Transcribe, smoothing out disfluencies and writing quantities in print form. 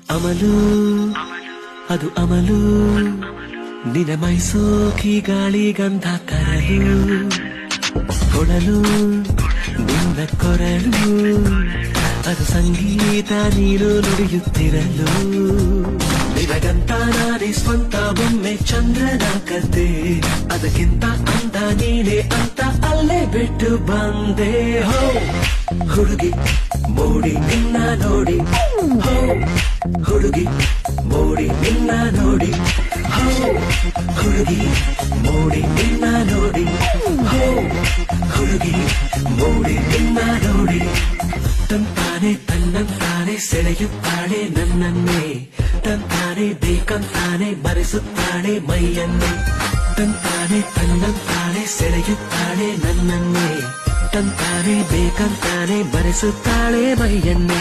ಅಮಲು ಅದು ಅಮಲು ನಿನ ಮೈಸೋಕಿ ಗಾಳಿ ಗಂಧ ಕರಲು ಕೊಡಲು ನಿನ್ನ ಕೊರಳು ಅದು ಸಂಗೀತ ನೀನು ನುಡಿಯುತ್ತಿರಲು ನಿನಗಂತ ನಾನೇ ಸ್ವಂತ ಒಮ್ಮೆ ಚಂದ್ರನ ಕತೆ ಅದಕ್ಕಿಂತ ಅಂದ ನೀನೆ ಅಂತ ಅಲ್ಲೇ ಬಿಟ್ಟು ಬಂದೆ ಹೋ ಹುಡುಗಿ ಮೋಡಿ ನಿನ್ನ ನೋಡಿ ಹೋ ಹುಡುಗಿ ಮೋಡಿ ನಿನ್ನ ನೋಡಿ ಹೋ ಹುಡುಗಿ ಮೋಡಿ ನಿನ್ನ ನೋಡಿ ಹೋ ಹುಡುಗಿ ಮೋಡಿ ನಿನ್ನ ನೋಡಿ ತಂತಾನೆ ತನ್ನಂತಾನೆ ಸೆಳೆಯುತ್ತಾಳೆ ನನ್ನನ್ನೇ ತಂತಾನೆ ಬೇಕಂತಾನೆ ಮರೆಸುತ್ತಾಳೆ ಮೈಯನ್ನೇ ತಂತಾನೆ ತನ್ನಂತಾನೆ ಸೆಳೆಯುತ್ತಾಳೆ ನನ್ನನ್ನೇ ತಂತಾನೆ ಬೇಕಂತಾನೆ ಮರೆಸುತ್ತಾಳೆ ಮೈಯನ್ನೇ